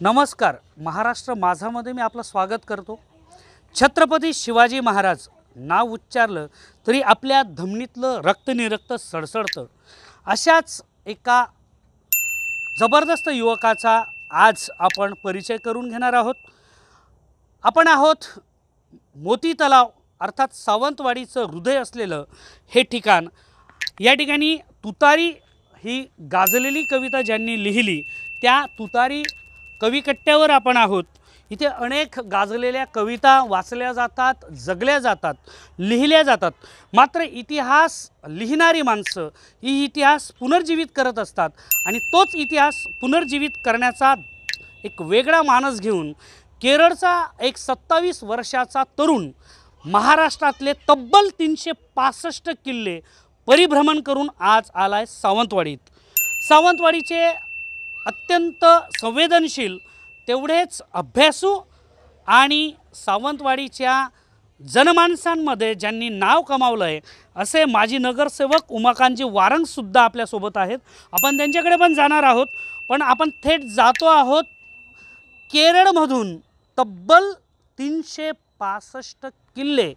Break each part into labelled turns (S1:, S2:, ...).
S1: नमस्कार, महाराष्ट्र माझामध्ये मी आपलं स्वागत करतो। छत्रपती शिवाजी महाराज नाव उच्चारलं तरी आपल्या धमनीतलं रक्तनिरक्त सडसडतं। अशाच एका जबरदस्त युवकाचा आज आपण परिचय करून घेणार आहोत। आपण आहोत मोती तलाव अर्थात सावंतवाडीचं हृदय असलेलं हे ठिकाण। या ठिकाणी तुतारी ही गाजलेली कविता ज्यांनी लिहिली त्या तुतारी कविकट्ट्यावर आपण आहोत। इथे अनेक गाजलेल्या कविता वाचल्या जातात, जगल्या जातात, लिहिल्या जातात। मात्र इतिहास लिहिणारी माणसं ही इतिहास पुनर्जीवित करत असतात आणि तोच इतिहास पुनर्जीवित करण्याचा एक वेगळा मानस घेऊन केरळचा एक 27 वर्षाचा तरुण महाराष्ट्रातले तब्बल 365 किल्ले परिभ्रमण करून आज आलाय सावंतवाडीत। सावंतवाडीचे अत्यंत संवेदनशील तेवढेच अभ्यासू आणि सावंतवाडीच्या जनमानसांमध्ये ज्यांनी नाव कमावलं आहे असे माजी नगरसेवक उमाकांतजी वारंग सुद्धा आपल्या सोबत आहेत। आपण त्यांच्याकडे पण जाणार आहोत, पण आपण थेट जातो आहोत केरळमधून तब्बल 365 किल्ले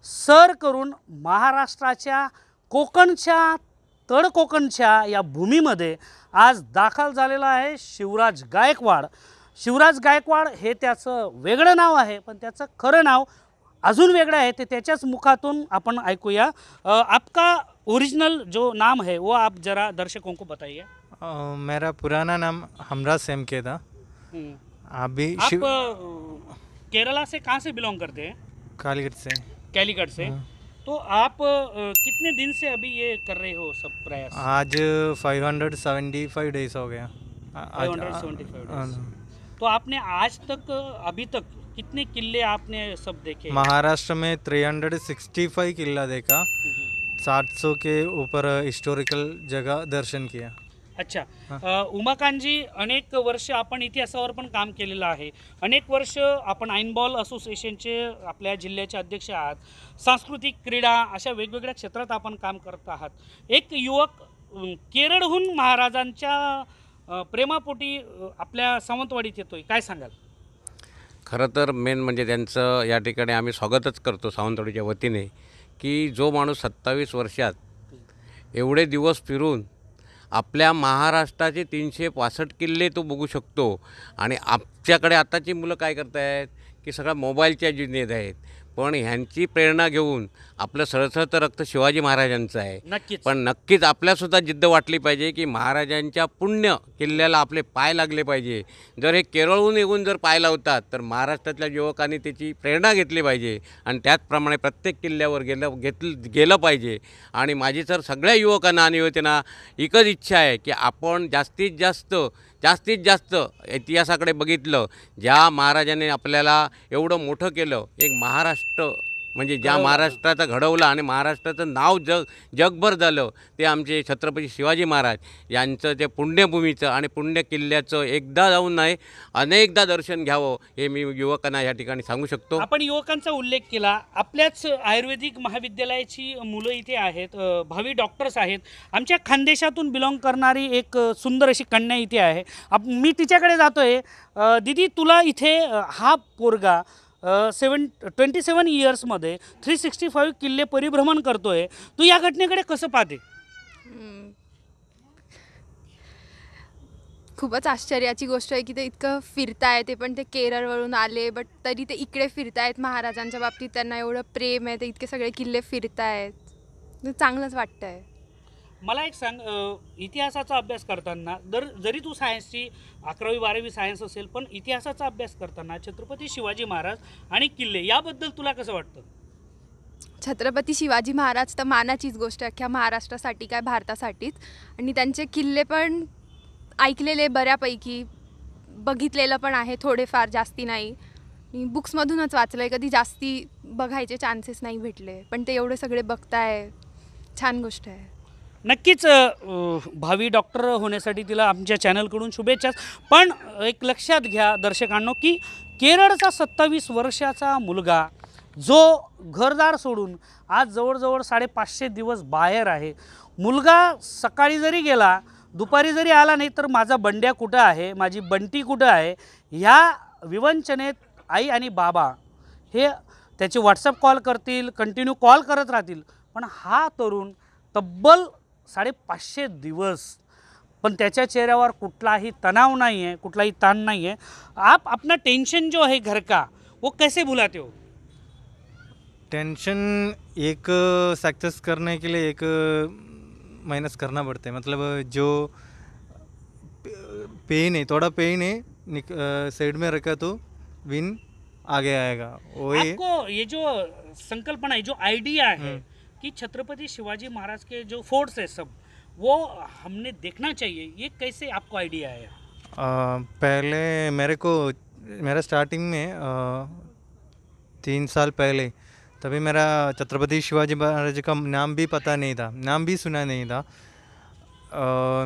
S1: सर करून महाराष्ट्राच्या कोकणच्या तळकोकणच्या या भूमीमध्ये आज दाखल झालेला आहे शिवराज गायकवाड। शिवराज गायकवाड हे त्याचं वेगळं नाव आहे, पण त्याचं खरं नाव अजून वेगळं आहे, ते त्याच्याच मुखातून आपण ऐकूया। आपका ओरिजिनल जो नाम है वो आप जरा दर्शकों को बताइए।
S2: मेरा पुराना नाम हमराज सेमके था। अभी
S1: आप केरला से कहाँ से बिलोंग करते हैं?
S2: कालीगढ़ से।
S1: कैलीकट से। तो आप कितने दिन से अभी ये कर रहे हो सब प्रयास?
S2: आज 575 डेज हो गया।
S1: 575 डेज। तो आपने आज तक अभी तक कितने किले आपने सब देखे?
S2: महाराष्ट्र में 365 किला देखा, 700 के ऊपर हिस्टोरिकल जगह दर्शन किया।
S1: अच्छा, उमाकांतजी अनेक वर्ष आपण इतिहासावर पण काम केलेलं आहे। अनेक वर्ष आपण आईनबॉल असोसिएशनचे आपल्या जिल्ह्याचे अध्यक्ष आहात। सांस्कृतिक क्रीडा अशा वेगवेगळ्या क्षेत्रात आपण काम करत आहात। एक युवक केरळहून महाराजांच्या प्रेमापोटी आपल्या सावंतवाडीत येतोय, काय सांगाल?
S3: खरं तर मेन म्हणजे त्यांचं या ठिकाणी आम्ही स्वागतच करतो सावंतवाडीच्या वतीने की जो माणूस 27 वर्षात एवढे दिवस फिरून आपल्या महाराष्ट्राचे 365 किल्ले तो बघू शकतो। आणि आमच्याकडे आताची मुलं काय करत आहेत की सगळं मोबाईलच्या जुनेत आहेत, पण ह्यांची प्रेरणा घेऊन आपलं सळसळतं रक्त शिवाजी महाराजांचं आहे।
S1: नक्कीच
S3: पण नक्कीच आपल्यासुद्धा जिद्द वाटली पाहिजे की महाराजांच्या पुण्य किल्ल्याला आपले पाय लागले पाहिजे। जर हे केरळहून येऊन जर पाय लावतात तर महाराष्ट्रातल्या युवकांनी त्याची प्रेरणा घेतली पाहिजे आणि त्याचप्रमाणे प्रत्येक किल्ल्यावर गेलं पाहिजे। आणि माझी तर सगळ्या युवकांना आणि युवतींना एकच इच्छा आहे की आपण जास्तीत जास्त इतिहासाकडे बघितलं। ज्या महाराजांनी आपल्याला एवढं मोठं केलं, एक महाराष्ट्र म्हणजे ज्या महाराष्ट्राचं घडवलं आणि महाराष्ट्राचं नाव जगभर झालं ते आमचे छत्रपती शिवाजी महाराज यांचं ते पुण्यभूमीचं आणि पुण्य किल्ल्याचं एकदा जाऊन नाही अनेकदा दर्शन घ्यावं हे मी युवकांना या ठिकाणी सांगू शकतो।
S1: आपण युवकांचा उल्लेख केला, आपल्याच आयुर्वेदिक महाविद्यालयाची मुलं इथे आहेत, भावी डॉक्टर्स आहेत। आमच्या खानदेशातून बिलॉंग करणारी एक सुंदर अशी कन्या इथे आहे। मी तिच्याकडे जातोय। दीदी, तुला इथे हा पोरगा 27 इयर्समध्ये 365 किल्ले परिभ्रमण करतोय, तू या घटनेकडे कसं पाहते?
S4: खूपच आश्चर्याची गोष्ट आहे की ते इतकं फिरताय, ते पण ते केरळवरून आले बट तरी ते इकडे फिरतायत। महाराजांच्या बाबतीत त्यांना एवढं प्रेम आहे, ते इतके सगळे किल्ले फिरतायत, चांगलंच वाटतंय।
S1: मला एक सांग, इतिहासाचा अभ्यास करताना जरी तू सायन्सची 11वी 12वी सायन्स असेल, पण इतिहासाचा अभ्यास करताना छत्रपती शिवाजी महाराज आणि किल्ले याबद्दल तुला कसं वाटतं?
S4: छत्रपती शिवाजी महाराज तर मानाचीच गोष्ट आहे अख्ख्या महाराष्ट्रासाठी काय भारतासाठीच। आणि त्यांचे किल्ले पण ऐकलेले बऱ्यापैकी, बघितलेलं पण आहे थोडेफार, जास्ती नाही। बुक्समधूनच वाचलं आहे, कधी जास्ती बघायचे चान्सेस नाही भेटले, पण ते एवढे सगळे बघताय, छान गोष्ट आहे।
S1: नक्कीच भावी डॉक्टर होण्यासाठी तिला आमच्या चॅनलकडून शुभेच्छा। पण एक लक्षात घ्या दर्शकांनो की केरळचा 27 वर्षाचा मुलगा जो घरदार सोडून आज जवळजवळ 550 दिवस बाहेर आहे। मुलगा सकाळी जरी गेला दुपारी जरी आला नाही तर माझा बंड्या कुठं आहे, माझी बंटी कुठं आहे, ह्या विवंचनेत आई आणि बाबा हे त्याचे व्हॉट्सअप कॉल करतील, कंटिन्यू कॉल करत राहतील. पण हा तरुण तब्बल 550 दिवस, पण त्याच्या चेहऱ्यावर कुठलाही तणाव नहीं है, कुठलाही ताण नहीं है. आप अपना टेंशन जो है घर का वो कैसे भुलाते हो?
S2: टेंशन एक सक्सेस करने के लिए एक माइनस करना पड़ता है. मतलब जो पेन है, थोड़ा पेन है, साइड में रखा तो विन आगे आएगा. वही
S1: आपको ये जो संकल्पना है, जो आइडिया है कि छत्रपति शिवाजी महाराज के जो फोर्ट्स है सब, वो हमने देखना चाहिए, ये कैसे आपको आइडिया आया?
S2: पहले मेरा स्टार्टिंग में 3 साल पहले, तभी मेरा छत्रपति शिवाजी महाराज का नाम भी पता नहीं था, नाम भी सुना नहीं था.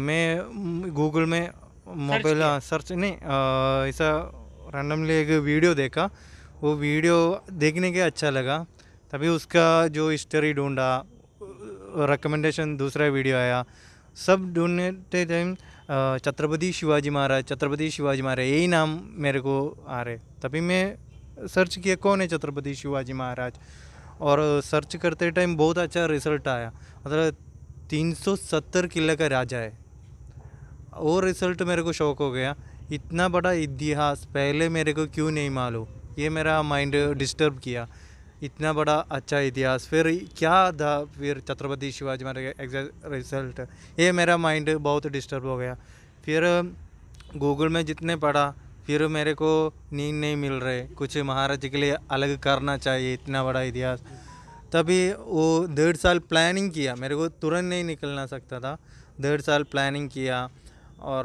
S2: मैं गूगल में मोबाइल सर्च नहीं, ऐसा रैंडमली एक वीडियो देखा. वो वीडियो देखने के अच्छा लगा, तभी उसका जो हिस्ट्री ढूंढा, रिकमेंडेशन दूसरा वीडियो आया, सब ढूंढते टाइम छत्रपति शिवाजी महाराज यही नाम मेरे को आ रहे. तभी मैं सर्च किया कौन है छत्रपति शिवाजी महाराज, और सर्च करते टाइम बहुत अच्छा रिजल्ट आया. मतलब 370 किले का राजा है. वो रिजल्ट मेरे को शौक हो गया. इतना बड़ा इतिहास पहले मेरे को क्यों नहीं मालूम, ये मेरा माइंड डिस्टर्ब किया. इतना बड़ा अच्छा इतिहास, फिर क्या था फिर छत्रपति शिवाजी महाराज का एग्जैक्ट रिजल्ट, ये मेरा माइंड बहुत डिस्टर्ब हो गया. फिर गूगल में जितने पढ़ा, फिर मेरे को नींद नहीं मिल रहे, कुछ महाराज के लिए अलग करना चाहिए, इतना बड़ा इतिहास. तभी वो 1.5 साल प्लानिंग किया, मेरे को तुरंत नहीं निकलना सकता था. 1.5 साल प्लानिंग किया, और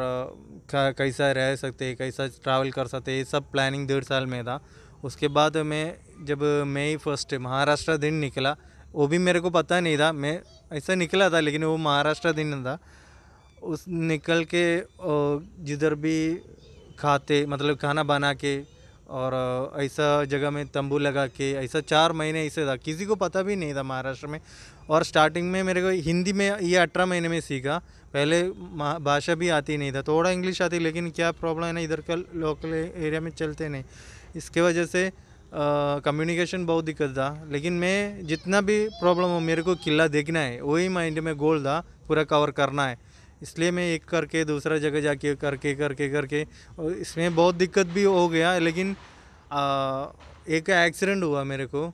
S2: कैसा रह सकते, कैसा ट्रैवल कर सकते, ये सब प्लानिंग 1.5 साल में था. उसके बाद जब मई 1 महाराष्ट्र दिन निकला, वो भी मेरे को पता नहीं था, मैं ऐसा निकला था लेकिन वो महाराष्ट्र दिन था. उस निकल के जिधर भी खाते, मतलब खाना बना के, और ऐसा जगह में तंबू लगा के, ऐसा 4 महीने ऐसे था, किसी को पता भी नहीं था महाराष्ट्र में. और स्टार्टिंग में मेरे को हिंदी में ये 18 महीने में सीखा. पहले भाषा भी आती नहीं था, थोड़ा इंग्लिश आती, लेकिन क्या प्रॉब्लम है ना, इधर का लोकल एरिया में चलते नहीं, इसके वजह से कम्युनिकेशन बहुत दिक्कत था. लेकिन मैं जितना भी प्रॉब्लम हो, मेरे को किला देखना है, वही माइंड में गोल था, पूरा कवर करना है. इसलिए मैं एक करके दूसरा जगह जाके करके और इसमें बहुत दिक्कत भी हो गया. लेकिन एक एक्सीडेंट हुआ मेरे को,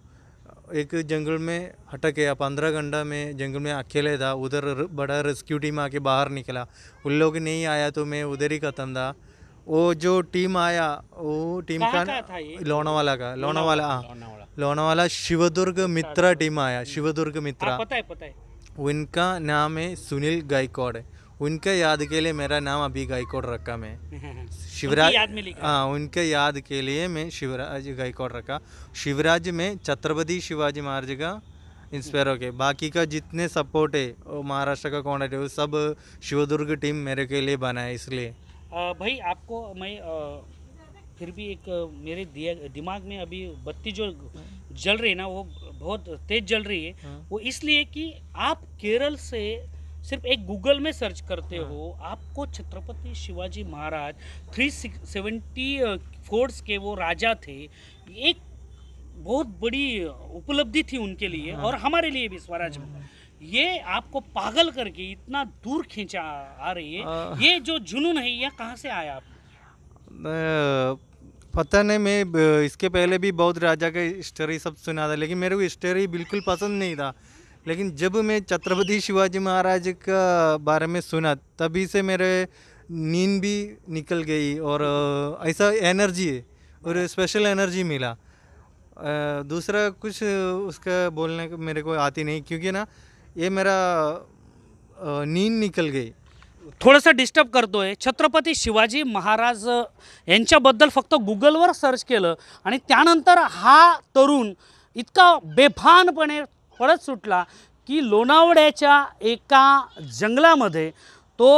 S2: एक जंगल में हटक गया, 15 घंटा में जंगल में अकेले था. उधर बड़ा रेस्क्यू टीम आके बाहर निकला, उन लोग नहीं आया तो मैं उधर ही ख़त्म था. वो जो टीम आया, वो टीम का
S1: था ये?
S2: लोनावाला शिवदुर्ग मित्रा टीम आया, शिवदुर्ग मित्रा.
S1: पता है.
S2: उनका नाम है सुनील गायकवाड़. उनके याद के लिए मेरा नाम अभी गायकवाड़ रखा मैं. शिवराज,
S1: याद में लिखा.
S2: हाँ, उनके याद के लिए मैं शिवराज गायकवाड़ रखा. शिवराज में छत्रपति शिवाजी महाराज का इंस्पायर हो के, बाकी का जितने सपोर्ट है वो महाराष्ट्र का कॉन्टेक्ट है, वो सब शिवदुर्ग टीम मेरे के लिए बना है. इसलिए
S1: भाई आपको मैं फिर भी एक मेरे दिमाग में अभी बत्ती जो जल रही है ना, वो बहुत तेज जल रही है. वो इसलिए कि आप केरल से सिर्फ एक गूगल में सर्च करते हो, आपको छत्रपति शिवाजी महाराज 370 फोर्ट्स के वो राजा थे. एक बहुत बड़ी उपलब्धि थी उनके लिए और हमारे लिए भी स्वराज में. ये आपको पागल करके इतना दूर खींचा आ रही है. ये जो जुनून है ये कहाँ से आया आप?
S2: पता नहीं, मैं इसके पहले भी बहुत राजा का हिस्ट्री सब सुना था, लेकिन मेरे को हिस्ट्री बिल्कुल पसंद नहीं था. लेकिन जब मैं छत्रपति शिवाजी महाराज का बारे में सुना, तभी से मेरे नींद भी निकल गई, और ऐसा एनर्जी है और स्पेशल एनर्जी मिला. दूसरा कुछ उसका बोलने को मेरे को आती नहीं, क्योंकि ना ये मेरा नींद निकल गई.
S1: थोडंसं डिस्टर्ब करतोय. छत्रपती शिवाजी महाराज यांच्याबद्दल फक्त गुगलवर सर्च केलं आणि त्यानंतर हा तरुण इतका बेफानपणे पळत सुटला की लोणावळ्याच्या एका जंगलामध्ये तो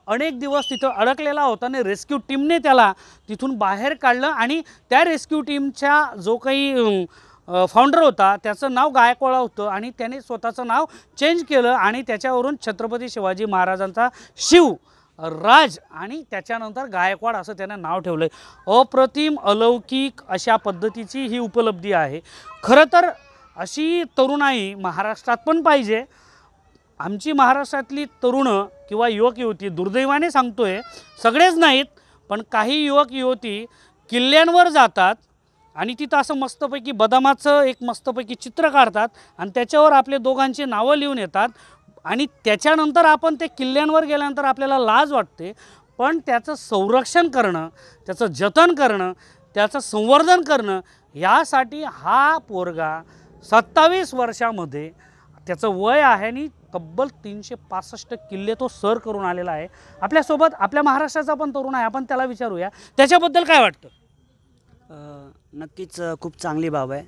S1: अनेक दिवस तिथं अडकलेला होता आणि रेस्क्यू टीमने त्याला तिथून बाहेर काढलं. आणि त्या रेस्क्यू टीमच्या जो काही फाउंडर होता त्याचं नाव गायकवाड होतं आणि त्याने स्वतःचं नाव चेंज केलं आणि त्याच्यावरून छत्रपती शिवाजी महाराजांचा शिव राज आणि त्याच्यानंतर गायकवाड असं त्यानं नाव ठेवलं आहे. अप्रतिम अलौकिक अशा पद्धतीची ही उपलब्धी आहे. खरं तर अशी तरुणाई महाराष्ट्रात पण पाहिजे. आमची महाराष्ट्रातली तरुणं किंवा युवक युवती, दुर्दैवाने सांगतोय सगळेच नाहीत, पण काही युवक युवती किल्ल्यांवर जातात आणि तिथं असं मस्तपैकी बदामाचं एक मस्तपैकी चित्र काढतात आणि त्याच्यावर आपले दोघांची नावं लिहून येतात आणि त्याच्यानंतर आपण ते किल्ल्यांवर गेल्यानंतर आपल्याला लाज वाटते. पण त्याचं संरक्षण करणं, त्याचं जतन करणं, त्याचं संवर्धन करणं यासाठी हा पोरगा 27 वर्षामध्ये त्याचं वय आहे आणि तब्बल 365 किल्ले तो सर करून आलेला आहे. आपल्यासोबत आपल्या महाराष्ट्राचा पण तरुण आहे, आपण त्याला विचारूया त्याच्याबद्दल काय वाटतं.
S5: नक्कीच खूप चांगली बाब आहे,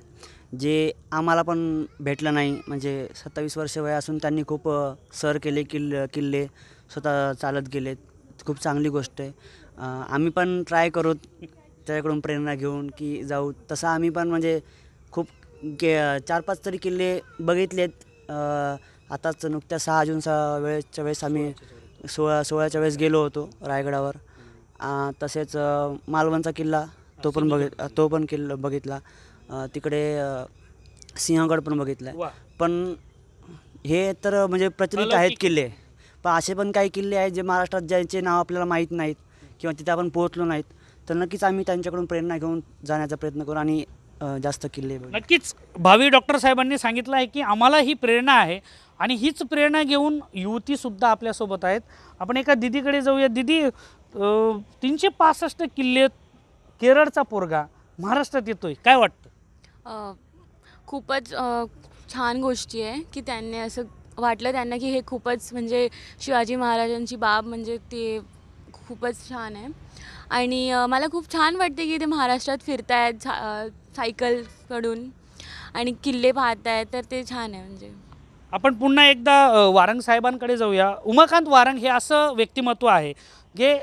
S5: जे आम्हाला पण भेटलं नाही. म्हणजे 27 वर्ष वय असून त्यांनी खूप सर केले, किल्ले स्वतः चालत गेलेत. खूप चांगली गोष्ट आहे. आम्ही पण ट्राय करू त्याच्याकडून प्रेरणा घेऊन की जाऊ. तसं आम्ही पण म्हणजे खूप 4-5 तरी किल्ले बघितलेत. आताच नुकत्या 6 जूनच्या वेळेस आम्ही 16च्या वेळेस गेलो होतो रायगडावर. तसेच मालवणचा किल्ला तो पण किल्ला बघितला. तिकडे सिंहगड पण बघितला आहे. पण हे तर म्हणजे प्रचलित आहेत किल्ले, पण असे पण काही किल्ले आहेत जे महाराष्ट्रात ज्यांचे नाव आपल्याला माहीत नाहीत किंवा तिथे आपण पोहोचलो नाहीत. तर नक्कीच आम्ही त्यांच्याकडून प्रेरणा घेऊन जाण्याचा प्रयत्न करू आणि जास्त किल्ले बघू.
S1: नक्कीच भावी डॉक्टर साहेबांनी सांगितलं आहे की आम्हाला ही प्रेरणा आहे आणि हीच प्रेरणा घेऊन युवतीसुद्धा आपल्यासोबत आहेत. आपण एका दिदीकडे जाऊया. दिदी, 365 किल्ले, केरळचा पोरगा महाराष्ट्रात येतोय, काय वाटतं.
S6: खूपच छान गोष्टी आहे की त्यांनी असं वाटलं त्यांना की हे खूपच म्हणजे शिवाजी महाराजांची बाब म्हणजे ते खूपच छान आहे. आणि मला खूप छान वाटते की ते महाराष्ट्रात फिरतायत सायकलकडून आणि किल्ले पाहत आहेत, तर ते छान आहे. म्हणजे
S1: आपण पुन्हा एकदा वारंग साहेबांकडे जाऊया. उमाकांत वारंग हे असं व्यक्तिमत्व आहे जे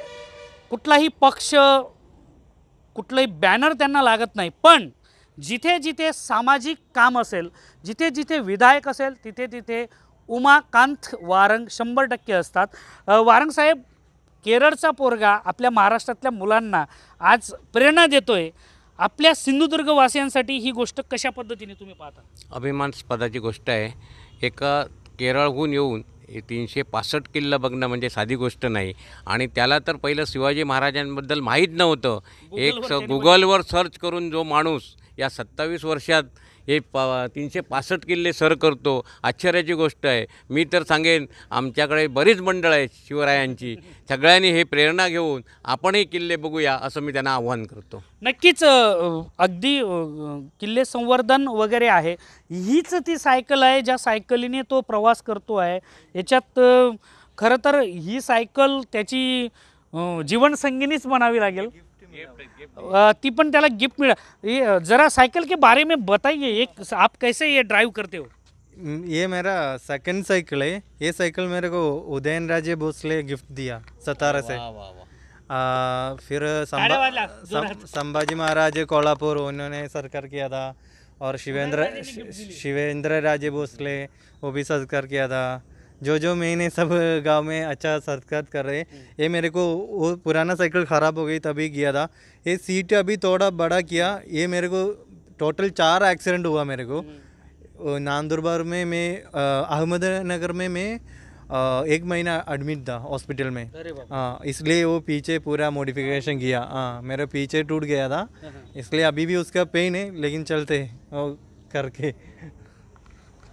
S1: कुठलाही पक्ष, कुठलंही बॅनर त्यांना लागत नाही, पण जिथे जिथे सामाजिक काम असेल, जिथे जिथे विधायक असेल, तिथे तिथे उमाकांत वारंग 100% असतात. वारंग साहेब, केरळचा पोरगा आपल्या महाराष्ट्रातल्या मुलांना आज प्रेरणा देतोय. आपल्या सिंधुदुर्गवासियांसाठी ही गोष्ट कशा पद्धतीने तुम्ही पाहता.
S3: अभिमानास्पदाची गोष्ट आहे. एका केरळहून येऊन 365 किल्ला बघणं म्हणजे साधी गोष्ट नाही. आणि त्याला तर पहिलं शिवाजी महाराजांबद्दल माहीत नव्हतं. गुगलवर सर्च करून जो माणूस या 27 वर्षात हे 365 किल्ले सर करतो, आश्चर्याची गोष्ट आहे. मी तर सांगेन आमच्याकडे बरीच मंडळ आहेत शिवरायांची, सगळ्यांनी हे प्रेरणा घेऊन आपणही किल्ले बघूया असं मी त्यांना आव्हान करतो.
S1: नक्कीच अगदी किल्ले संवर्धन वगैरे आहे. हीच ती सायकल आहे ज्या सायकलीने तो प्रवास करतो आहे. याच्यात खरं तर ही सायकल त्याची जीवनसंगिनीच म्हणावी लागेल. ती पण त्याला गिफ्ट मिळा. जरा साइकिल के बारे में बताइए, एक आप कैसे ये ड्राइव करते हो.
S2: ये मेरा सेकंड साइकिल है. ये साइकिल मेरे को उदयनराजे भोसले गिफ्ट दिया सतारा से. फिर संभाजी महाराज कोल्हापुर उन्होंने सत्कार किया था, और शिवेंद्र राजे भोसले वो भी सत्कार किया था. जो मैंने सब गांव में अच्छा सत्कार कर रहे. ये मेरे को वो पुराना साइकिल ख़राब हो गई तभी किया था. ये सीट अभी थोड़ा बड़ा किया. ये मेरे को टोटल 4 एक्सीडेंट हुआ मेरे को. नांदुरबार में मैं अहमदनगर में मैं 1 महीना एडमिट था हॉस्पिटल में. हाँ, इसलिए वो पीछे पूरा मॉडिफिकेशन किया. हाँ, मेरा पीछे टूट गया था, इसलिए अभी भी उसका पेन है, लेकिन चलते करके.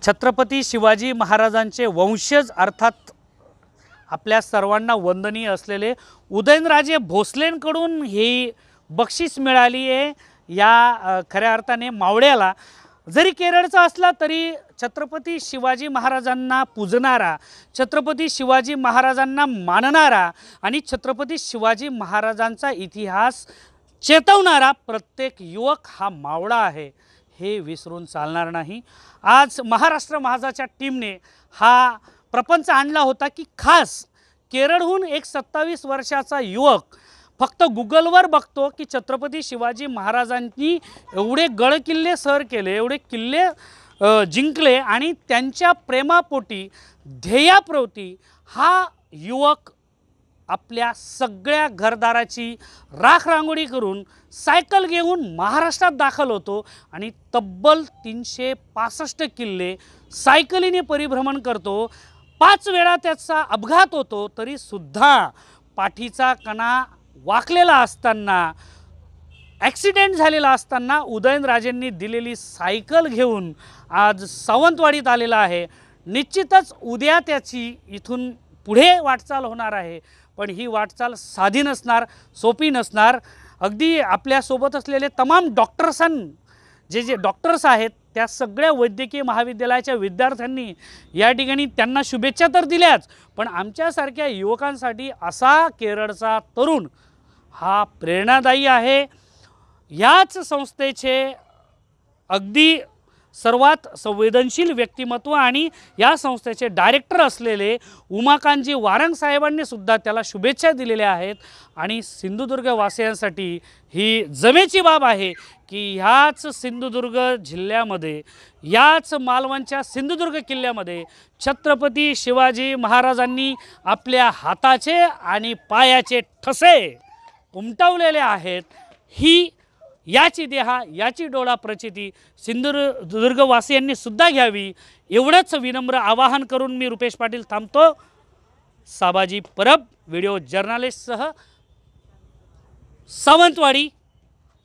S1: छत्रपती शिवाजी महाराजांचे वंशज अर्थात आपल्या सर्वांना वंदनीय असलेले उदयनराजे भोसलेंकडून ही बक्षीस मिळाली आहे. या खऱ्या अर्थाने मावळ्याला जरी केरळचा असला तरी छत्रपती शिवाजी महाराजांना पूजणारा, छत्रपती शिवाजी महाराजांना मानणारा आणि छत्रपती शिवाजी महाराजांचा इतिहास चेतवणारा प्रत्येक युवक हा मावळा आहे, हे विसरून चालणार नाही. आज महाराष्ट्र महाजाच्या टीमने हा प्रपंच आणला होता की खास केरळहून एक 27 वर्षाचा युवक फक्त गुगलवर बघतो की छत्रपती शिवाजी महाराजांनी एवढे गडकिल्ले सर केले, एवढे किल्ले जिंकले आणि त्यांच्या प्रेमापोटी ध्येयाप्रती हा युवक आपल्या सगळ्या घरदाराची राखरांगोळी करून सायकल घेऊन महाराष्ट्रात दाखल होतो आणि तब्बल 365 किल्ले सायकलीने परिभ्रमण करतो. 5 वेळा त्याचा अपघात होतो तरीसुद्धा पाठीचा कणा वाकलेला असताना, ॲक्सिडेंट झालेला असताना उदयनराजेंनी दिलेली सायकल घेऊन आज सावंतवाडीत आलेला आहे. निश्चितच उद्या त्याची इथून पुढे वाटचाल होणार आहे, पण ही वाटचाल साधी नसणार, सोपी नसणार. अगदी आपल्यासोबत असलेले तमाम जे डॉक्टर्स आहेत त्या सगळ्या वैद्यकीय महाविद्यालयाच्या विद्यार्थ्यांनी या ठिकाणी त्यांना शुभेच्छा तर दिल्याच, पण आमच्यासारख्या युवकांसाठी असा केरळचा तरुण हा प्रेरणादायी आहे. याच संस्थेचे अगदी सर्वात संवेदनशील व्यक्तिमत्व आणि या संस्थेचे डायरेक्टर असलेले उमाकांतजी वारंग साहेबांनी सुद्धा त्याला शुभेच्छा दिलेल्या आहेत. आणि सिंधुदुर्गवासियांसाठी ही जमेची बाब आहे की ह्याच सिंधुदुर्ग जिल्ह्यामध्ये, याच मालवणच्या सिंधुदुर्ग किल्ल्यामध्ये छत्रपती शिवाजी महाराजांनी आपल्या हाताचे आणि पायाचे ठसे उमटवलेले आहेत. ही याची देहा, याची डोळा प्रचिती सिंधुदुर्गवासियांनी सुद्धा घ्यावी, एवढंच विनम्र आवाहन करून मी रुपेश पाटील थांबतो. साबाजी परब, व्हिडिओ जर्नलिस्टसह सावंतवाडी,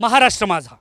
S1: महाराष्ट्र माझा.